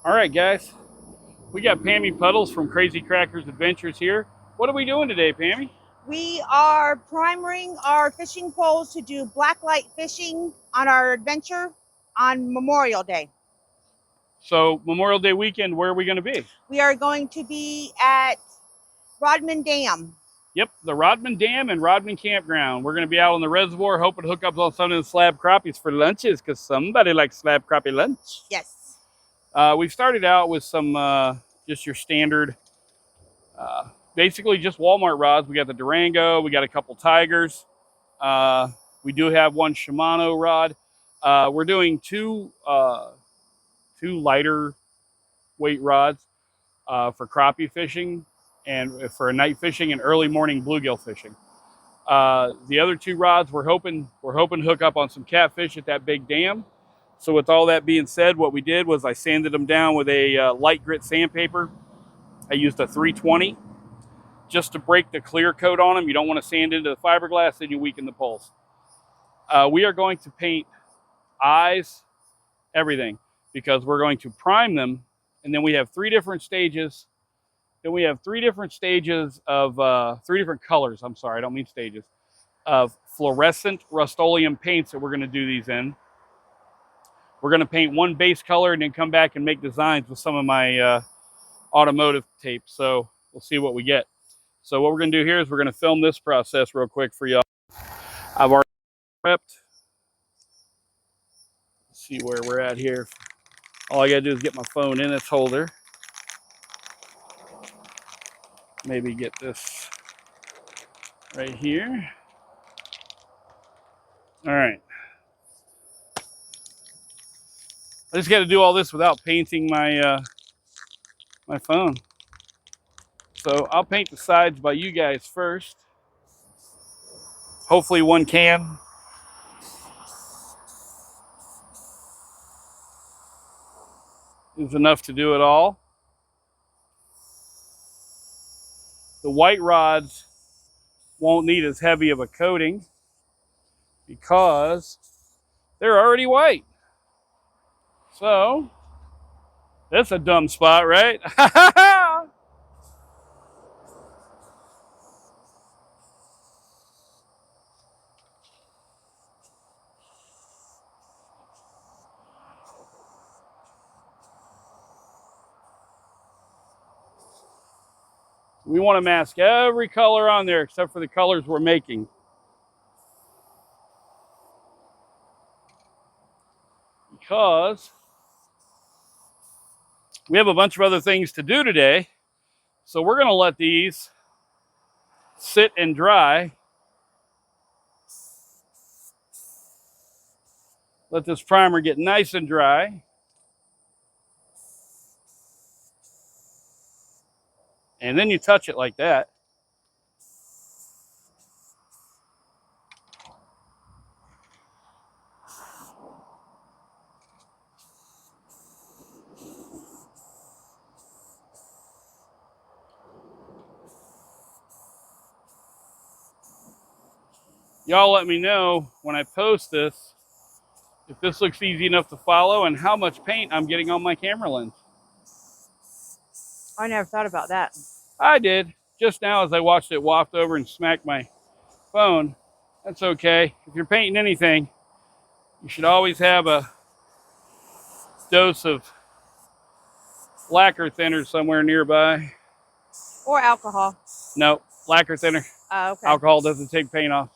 All right, guys. We got Pammy Puddles from Crazy Crackers Adventures here. What are we doing today, Pammy? We are primering our fishing poles to do blacklight fishing on our adventure on Memorial Day. So, Memorial Day weekend, where are we going to be? We are going to be at Rodman Dam. Yep, the Rodman Dam and Rodman Campground. We're going to be out on the reservoir hoping to hook up on some of the slab crappies for lunches because somebody likes slab crappie lunch. Yes. We've started out with some just your standard, basically just Walmart rods. We got the Durango, we got a couple Tigers. We do have one Shimano rod. We're doing two lighter weight rods for crappie fishing and for night fishing and early morning bluegill fishing. The other two rods we're hoping to hook up on some catfish at that big dam. So with all that being said, what we did was I sanded them down with a light grit sandpaper. I used a 320 just to break the clear coat on them. You don't want to sand into the fiberglass, then you weaken the poles. We are going to paint eyes, everything, because we're going to prime them, and then we have three different stages. Then we have three different stages of three different colors. I'm sorry, I don't mean stages of fluorescent Rust-Oleum paints that we're going to do these in. We're going to paint one base color and then come back and make designs with some of my automotive tape. So we'll see what we get. So what we're going to do here is we're going to film this process real quick for y'all. I've already prepped. Let's see where we're at here. All I got to do is get my phone in its holder. Maybe get this right here. All right. I just got to do all this without painting my my phone. So I'll paint the sides by you guys first. Hopefully one can. Is enough to do it all. The white rods won't need as heavy of a coating because they're already white. So that's a dumb spot, right? We want to mask every color on there except for the colors we're making. Because we have a bunch of other things to do today. So we're going to let these sit and dry. Let this primer get nice and dry. And then you touch it like that. Y'all let me know when I post this if this looks easy enough to follow and how much paint I'm getting on my camera lens. I never thought about that. I did just now as I watched it waft over and smack my phone. That's okay. If you're painting anything, you should always have a dose of lacquer thinner somewhere nearby. Or alcohol. No, lacquer thinner. Okay. Alcohol doesn't take paint off.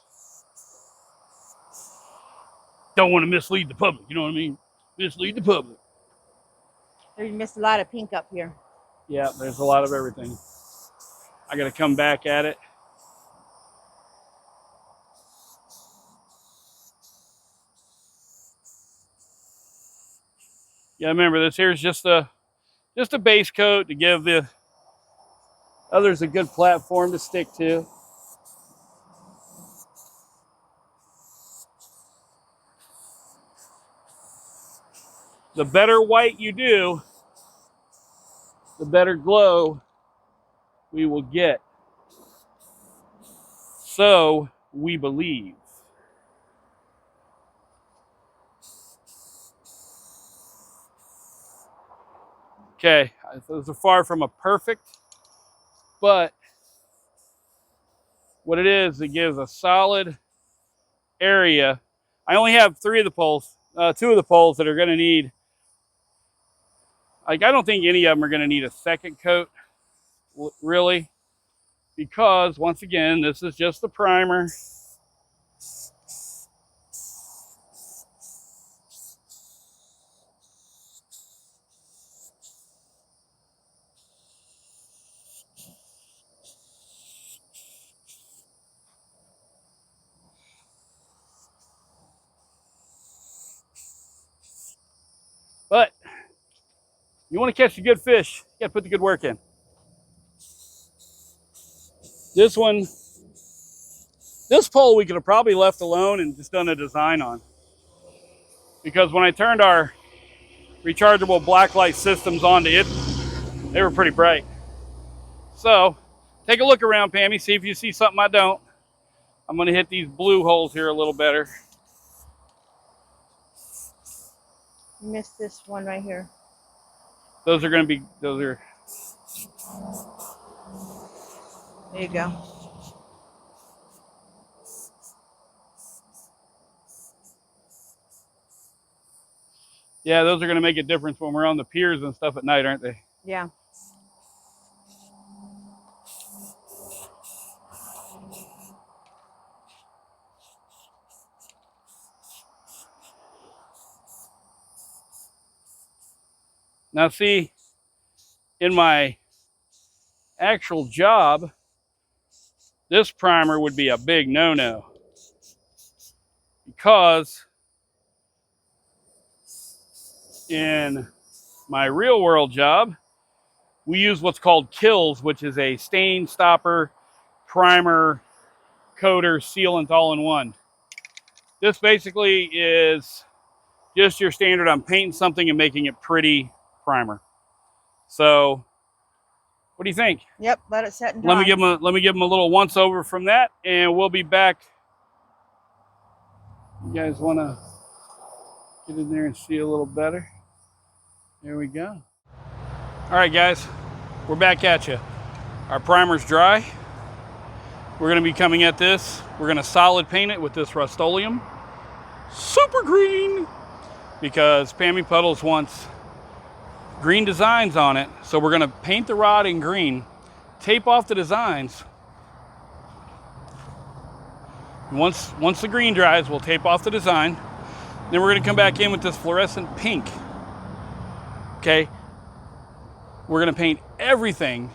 Don't want to mislead the public, you know what I mean? Mislead the public. You missed a lot of pink up here. Yeah, there's a lot of everything. I got to come back at it. Yeah, remember this here's just a base coat to give the others a good platform to stick to. The better white you do, the better glow we will get. So we believe. Okay, those are far from a perfect, but what it is, it gives a solid area. I only have 3 of the poles, 2 of the poles that are going to need, like, I don't think any of them are going to need a second coat, really, because once again, this is just the primer. But you want to catch a good fish, you got to put the good work in. This one, this pole we could have probably left alone and just done a design on. Because when I turned our rechargeable blacklight systems onto it, they were pretty bright. So, take a look around, Pammy, see if you see something I don't. I'm going to hit these blue holes here a little better. Missed this one right here. Those are going to be, those are... There you go. Yeah, those are going to make a difference when we're on the piers and stuff at night, aren't they? Yeah. Now see, in my actual job, this primer would be a big no-no. Because in my real world job, we use what's called kills, which is a stain stopper, primer, coater, sealant all in one. This basically is just your standard on painting something and making it pretty primer. So, what do you think? Yep, let it set and dry. Let me give them a little once over from that, and we'll be back. You guys want to get in there and see a little better? There we go. All right, guys, we're back at you. Our primer's dry. We're going to be coming at this. We're going to solid paint it with this Rust-Oleum Super Green, because Pammy Puddles wants green designs on it. So we're going to paint the rod in green, tape off the designs. Once the green dries, we'll tape off the design. Then we're going to come back in with this fluorescent pink. Okay? We're going to paint everything,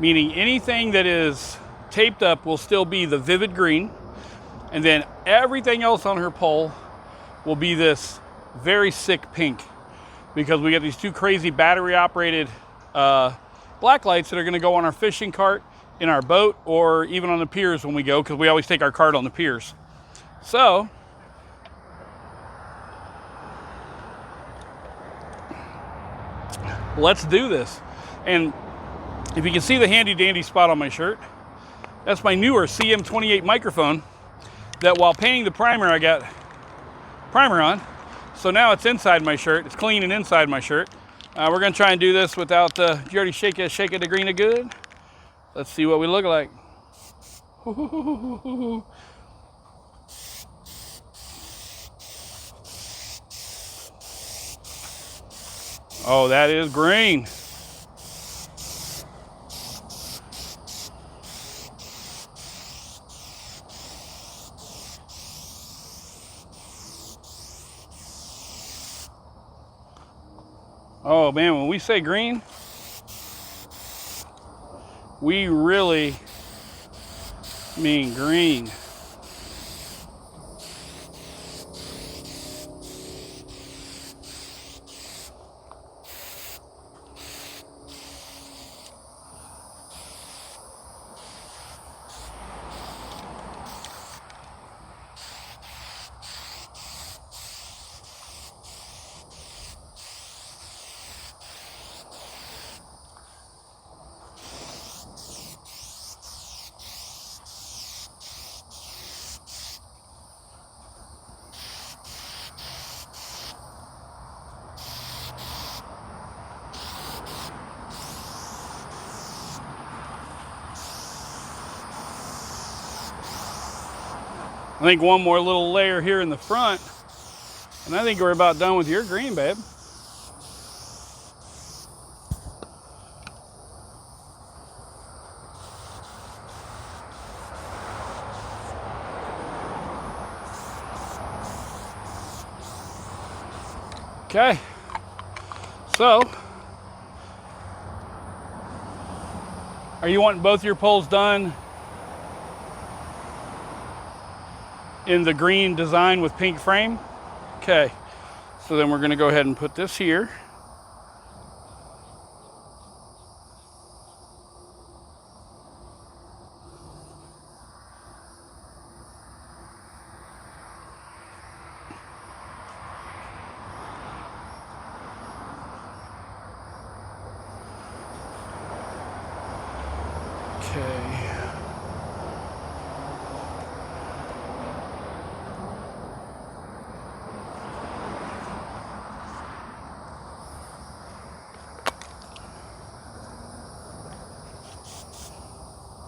meaning anything that is taped up will still be the vivid green, and then everything else on her pole will be this very sick pink, because we got these 2 crazy battery operated black lights that are going to go on our fishing cart, in our boat, or even on the piers when we go, because we always take our cart on the piers. So let's do this. And if you can see the handy dandy spot on my shirt, that's my newer CM28 microphone that while painting the primer, I got primer on. So now it's inside my shirt. It's clean and inside my shirt. We're going to try and do this without, did you already shake it to green good? Let's see what we look like. Oh, that is green. Oh man, when we say green, we really mean green. I think one more little layer here in the front, and I think we're about done with your green, babe. Okay, so are you wanting both your poles done in the green design with pink frame? Okay, so then we're going to go ahead and put this here. Okay.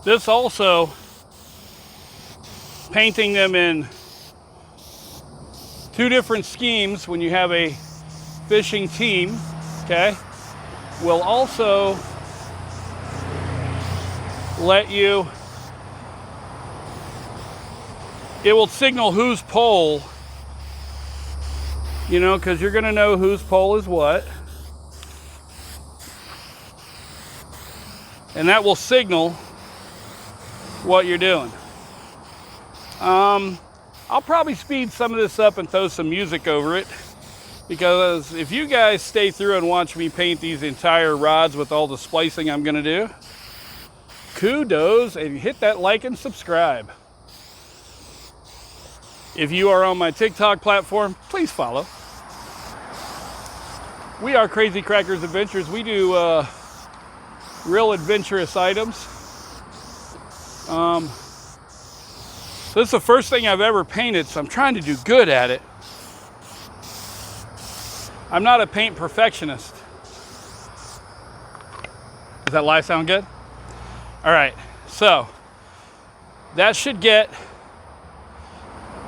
This also, painting them in two different schemes when you have a fishing team, okay, will also let you, it will signal whose pole, you know, because you're going to know whose pole is what. And that will signal what you're doing. I'll probably speed some of this up and throw some music over it, because if you guys stay through and watch me paint these entire rods with all the splicing I'm going to do, kudos, and hit that like and subscribe. If you are on my TikTok platform, please follow. We are Crazy Crackers Adventures. We do real adventurous items. So this is the first thing I've ever painted, so I'm trying to do good at it. I'm not a paint perfectionist. Does that lie sound good? All right, so that should get,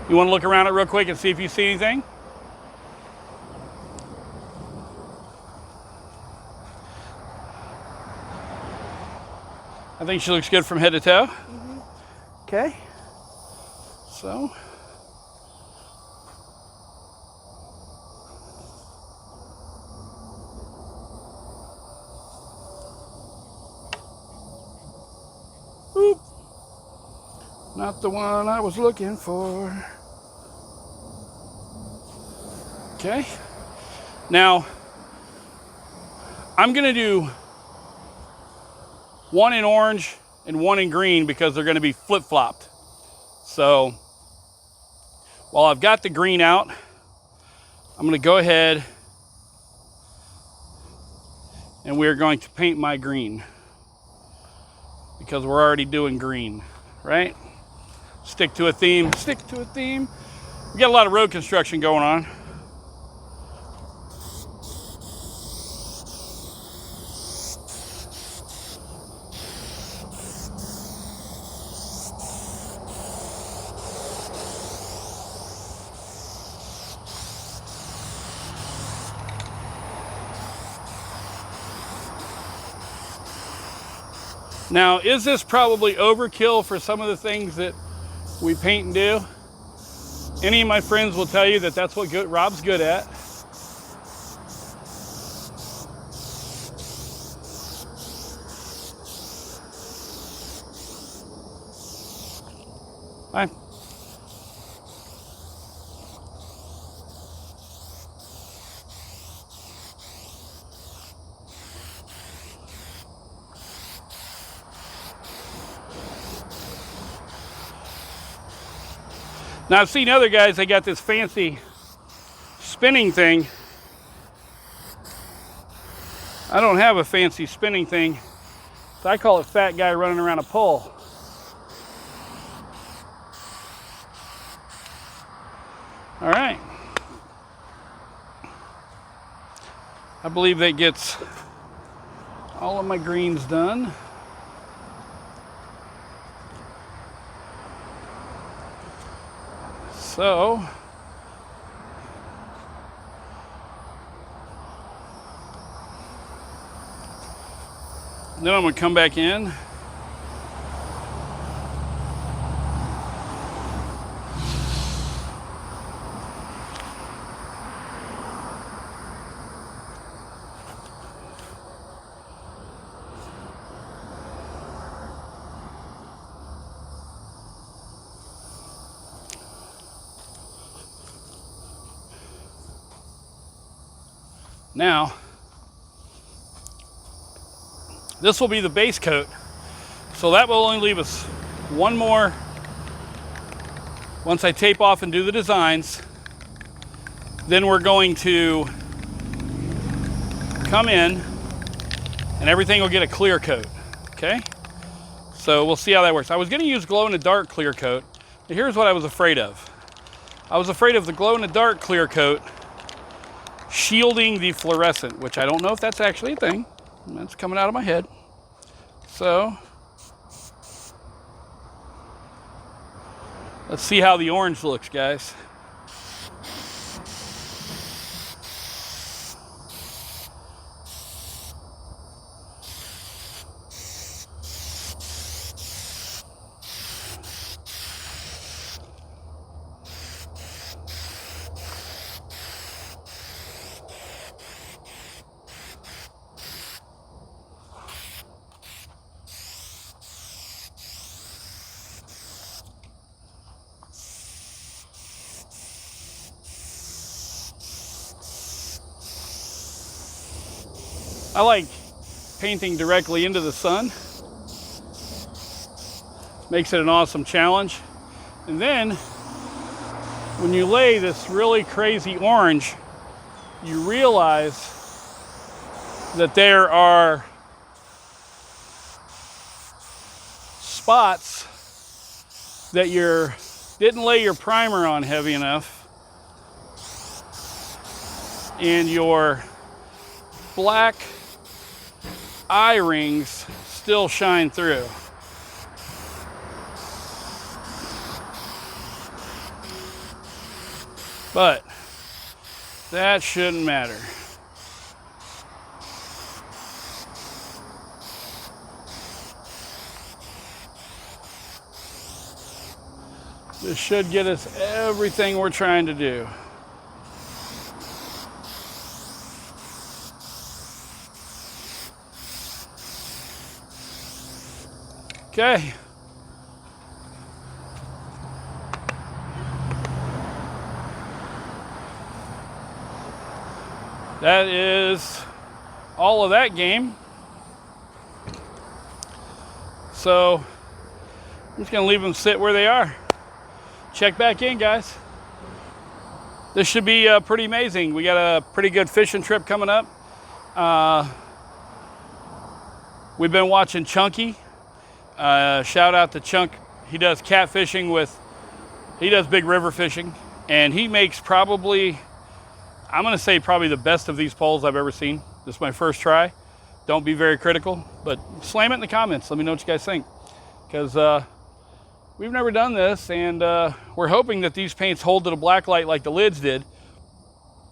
you want to look around it real quick and see if you see anything? I think she looks good from head to toe. Mm-hmm. Okay, so. Oop. Not the one I was looking for. Okay, now I'm gonna do one in orange and one in green because they're gonna be flip-flopped. So while I've got the green out, I'm gonna go ahead and we're going to paint my green because we're already doing green, right? Stick to a theme, stick to a theme. We got a lot of road construction going on. Now, is this probably overkill for some of the things that we paint and do? Any of my friends will tell you that that's what Rob's good at. Fine. Now I've seen other guys, they got this fancy spinning thing. I don't have a fancy spinning thing, so I call it fat guy running around a pole. All right. I believe that gets all of my greens done. So then I'm going to come back in. Now, this will be the base coat, so that will only leave us one more. Once I tape off and do the designs, then we're going to come in and everything will get a clear coat, okay? So we'll see how that works. I was gonna use glow-in-the-dark clear coat, but here's what I was afraid of. I was afraid of the glow-in-the-dark clear coat shielding the fluorescent, which I don't know if that's actually a thing. That's coming out of my head. So let's see how the orange looks, guys. I like painting directly into the sun. Makes it an awesome challenge. And then when you lay this really crazy orange, you realize that there are spots that you didn't lay your primer on heavy enough, and your black eye rings still shine through. But that shouldn't matter. This should get us everything we're trying to do. Okay. That is all of that game. So I'm just gonna leave them sit where they are. Check back in, guys. This should be pretty amazing. We got a pretty good fishing trip coming up. We've been watching Chunky. Shout out to Chunk. He does catfishing he does big river fishing, and he makes probably, I'm gonna say probably the best of these poles I've ever seen. This is my first try. Don't be very critical, but slam it in the comments. Let me know what you guys think, because we've never done this, and we're hoping that these paints hold to the black light like the lids did,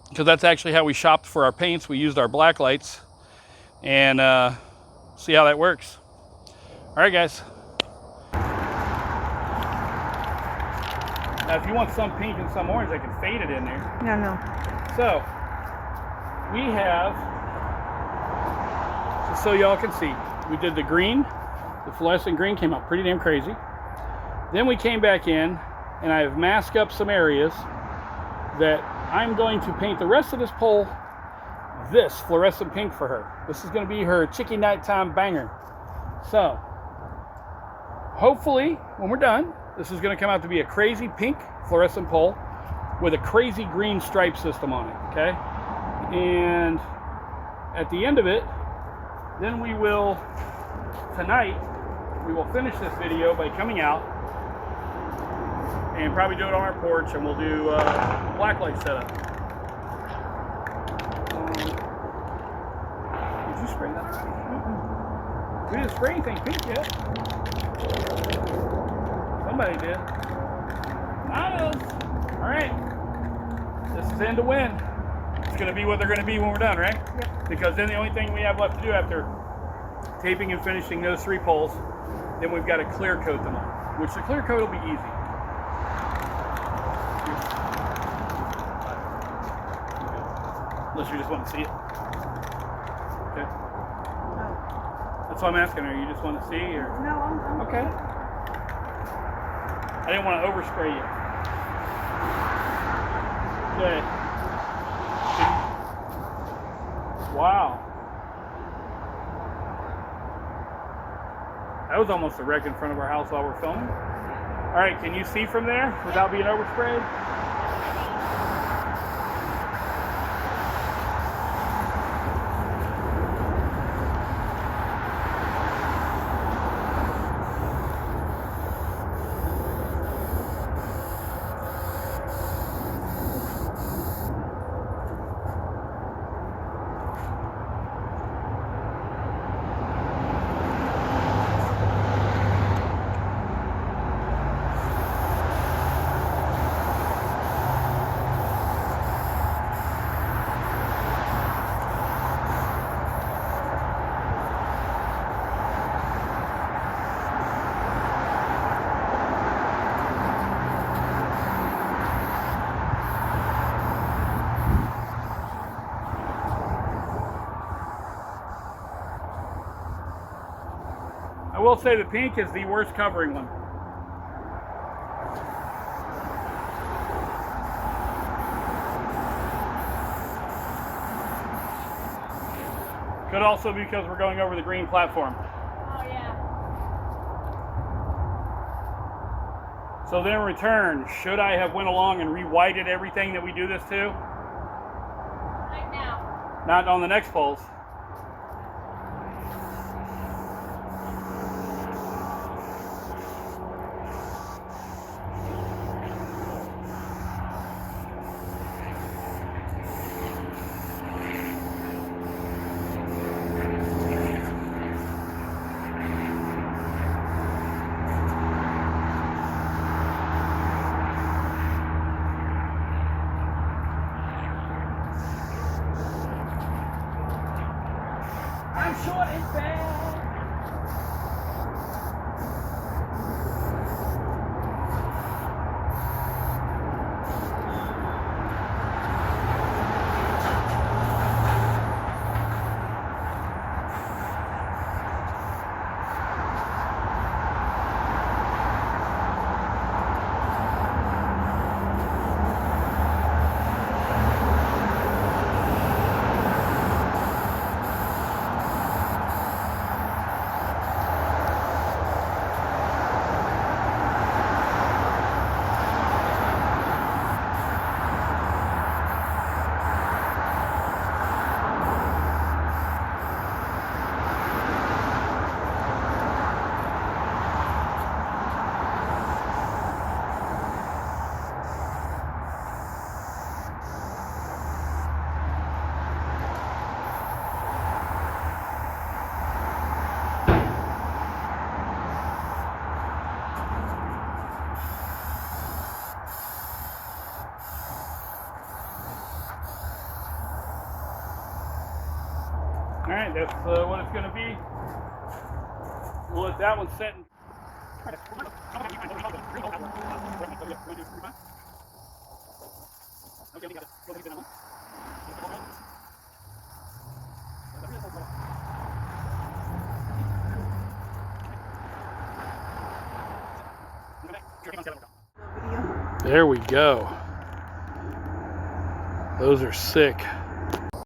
because that's actually how we shopped for our paints. We used our black lights, and see how that works. All right, guys. Now, if you want some pink and some orange, I can fade it in there. No. So, we have, just so y'all can see, we did the green. The fluorescent green came out pretty damn crazy. Then we came back in, and I have masked up some areas that I'm going to paint the rest of this pole this fluorescent pink for her. This is going to be her Chicky Nighttime banger. So, hopefully, when we're done, this is going to come out to be a crazy pink fluorescent pole with a crazy green stripe system on it, okay? And at the end of it, then we will, tonight, we will finish this video by coming out and probably do it on our porch, and we'll do blacklight setup. Did you spray that already? We didn't spray anything pink yet. Somebody did. Not us. right. This is end to win. It's going to be what they're going to be when we're done, right? Yep. Because then the only thing we have left to do after taping and finishing those 3 poles, then we've got to clear coat them all, which the clear coat will be easy. Unless you just want to see it. Okay. Oh. That's what I'm asking her. You just want to see, or? No, I'm Okay. I didn't want to overspray you. Okay. Wow. That was almost a wreck in front of our house while we're filming. All right, can you see from there without being oversprayed? I will say the pink is the worst covering one. Could also be because we're going over the green platform. Oh, yeah. So then in return, should I have went along and re-whited everything that we do this to? Right now. Not on the next poles. I'm short and bad. All right, that's what it's going to be. We'll let that one sit. There we go. Those are sick.